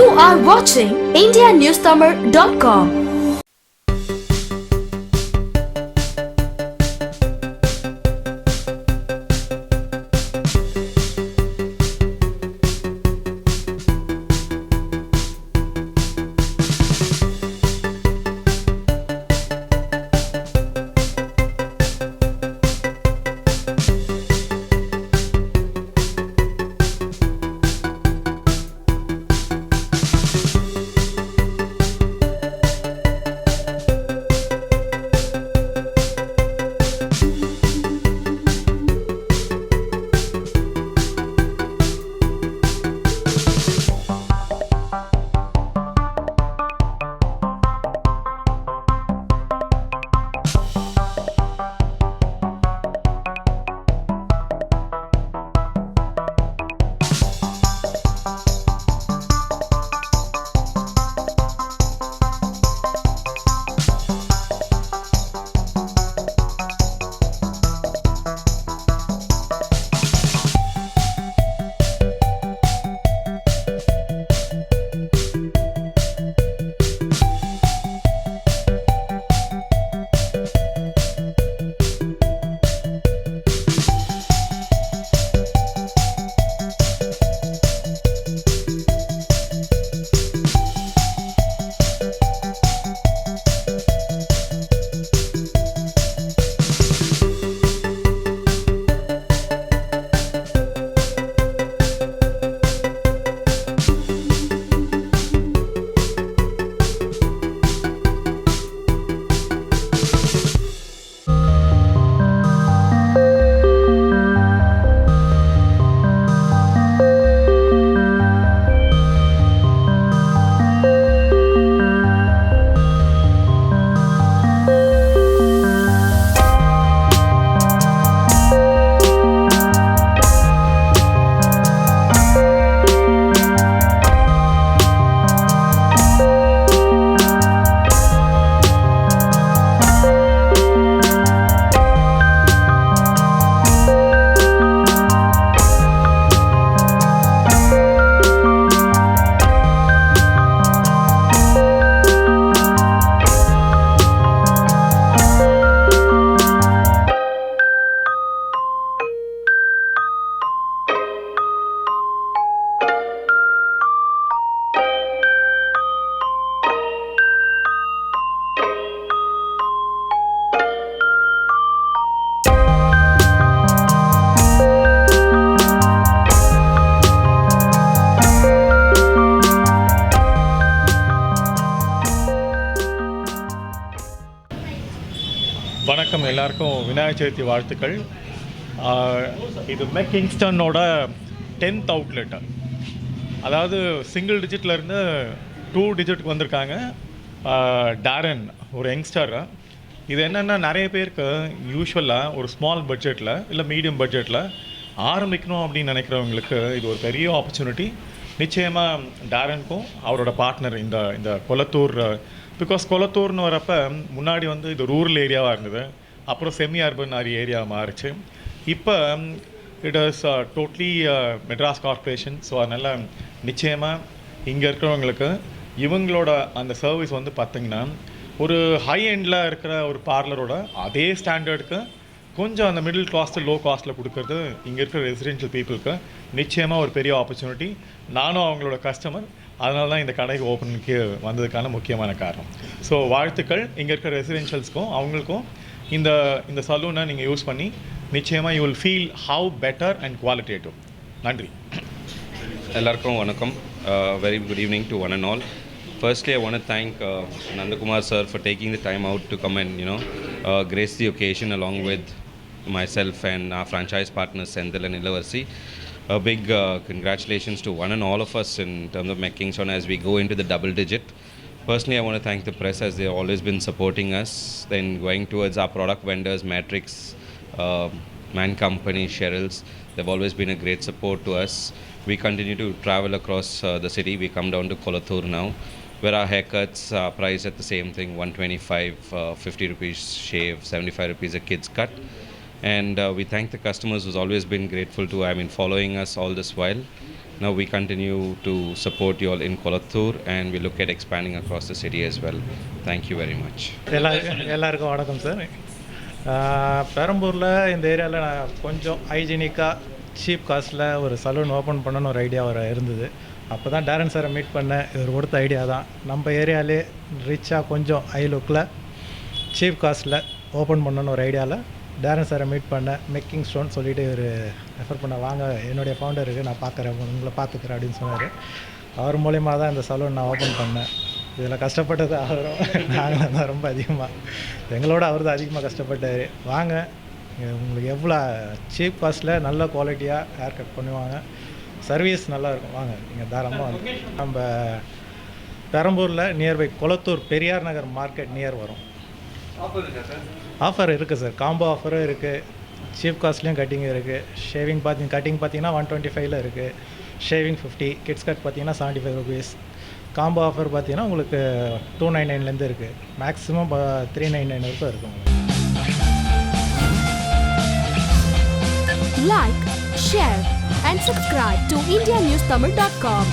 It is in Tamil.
You are watching indianewstamil.com. வணக்கம் எல்லாருக்கும் விநாயகர் சதுர்த்தி வாழ்த்துக்கள். இது மெக்கிங்ஸ்டனோட 10th அவுட்லெட். அதாவது சிங்கிள் டிஜிட்லேருந்து 2 டிஜிட்டுக்கு வந்திருக்காங்க. டாரன் ஒரு யங்ஸ்டர். இது என்னென்னா நிறைய பேருக்கு யூஸ்வலாக ஒரு ஸ்மால் பட்ஜெட்டில் இல்லை மீடியம் பட்ஜெட்டில் ஆரம்பிக்கணும் அப்படின்னு நினைக்கிறவங்களுக்கு இது ஒரு பெரிய ஆப்பர்ச்சுனிட்டி. நிச்சயமாக டாரனுக்கும் அவரோட பார்ட்னர் இந்த கொளத்தூர், பிகாஸ் கொளத்தூர்னு வரப்போ முன்னாடி வந்து இது ரூரல் ஏரியாவாக இருந்தது, அப்புறம் செமி அர்பன் ஏரியா மாறிச்சு. இப்போ it is totally Madras corporation. So அதனால் நிச்சயமாக இங்கே இருக்கிறவங்களுக்கு இவங்களோட அந்த சர்வீஸ் வந்து பார்த்திங்கன்னா ஒரு ஹை எண்டில் இருக்கிற ஒரு பார்லரோட அதே ஸ்டாண்டர்டுக்கு கொஞ்சம் அந்த மிடில் கிளாஸ்ட்டு லோ காஸ்ட்டில் கொடுக்குறது இங்கே இருக்கிற ரெசிடென்ஷியல் பீப்புளுக்கு நிச்சயமாக ஒரு பெரிய ஆப்பர்ச்சுனிட்டி. நானும் அவங்களோட கஸ்டமர், அதனால தான் இந்த கடைக்கு ஓப்பனுக்கு வந்ததுக்கான முக்கியமான காரணம். ஸோ வாழ்த்துக்கள் இங்கே இருக்கிற ரெசிடென்ஷியல்ஸ்க்கும் அவங்களுக்கும். இந்த சலூனை நீங்கள் யூஸ் பண்ணி நிச்சயமாக you will feel how better and qualitative. நன்றி. எல்லாருக்கும் வணக்கம். Very good evening to one and all. Firstly, I want to thank Nandakumar sir for taking the time out to come and grace the occasion along with myself and our franchise partners Sendil and Ilavarsi. A big congratulations to one and all of us in terms of McKingstown as we go into the double digit. Personally, I want to thank the press as they've always been supporting us. Then going towards our product vendors, Matrix, Man Company, Cheryl's, they've always been a great support to us. We continue to travel across the city. We come down to Kolattur now, where our haircuts are priced at the same thing, 125, 50 rupees shave, 75 rupees a kid's cut. And we thank the customers who's always been grateful to, following us all this while. Now we continue to support you all in Kolattur, and we look at expanding across the city as well. Thank you very much. எல்லாருக்கும் வணக்கம் சார். பெரம்பூரில் இந்த ஏரியாவில் நான் கொஞ்சம் ஹைஜீனிக்காக சீப் காஸ்ட்டில் ஒரு சலூன் ஓப்பன் பண்ணணும்னு ஒரு ஐடியா இருந்தது. அப்போ தான் டேரன் சாரை மீட் பண்ணேன். இவர் கொடுத்த ஐடியா தான். நம்ம ஏரியாவிலே ரிச்சாக கொஞ்சம் ஹை லுக்கில் சீப் காஸ்ட்டில் ஓப்பன் பண்ணணும்னு ஒரு ஐடியாவில் டேரன் சாரை மீட் பண்ணேன். McKingstown சொல்லிவிட்டு இவர் ரெஃபர் பண்ண வாங்க, என்னுடைய ஃபவுண்டருக்கு நான் பார்க்குறேன், உங்களை பார்த்துக்கிறேன் அப்படின்னு சொன்னார். அவர் மூலிமா தான் இந்த சலூன் நான் ஓப்பன் பண்ணேன். இதில் கஷ்டப்பட்டது அவரும் நாங்களும் தான் ரொம்ப அதிகமாக, எங்களோட அவர் தான் அதிகமாக கஷ்டப்பட்டார். வாங்க, உங்களுக்கு எவ்வளோ சீப் காஸ்ட்டில் நல்ல குவாலிட்டியாக ஹேர் கட் பண்ணுவாங்க, சர்வீஸ் நல்லாயிருக்கும். வாங்க, நீங்கள் தாராளமாக வந்து நம்ம பெரம்பூரில் nearby Kolathur Periyar Nagar market near வரும். ஆஃபர் இருக்குது சார், காம்போ ஆஃபரும் இருக்குது, சீப் காஸ்ட்லேயும் கட்டிங் இருக்குது. ஷேவிங் கட்டிங் பார்த்தீங்கன்னா 125 இருக்குது, ஷேவிங் 50, கிட்ஸ் கட் பார்த்தீங்கன்னா 75 rupees. காம்போ ஆஃபர் பார்த்தீங்கன்னா உங்களுக்கு 299 இருக்குது, மேக்ஸிமம் 399 வரைக்கும் இருக்கும். Like, share and subscribe to indianewstamil.com.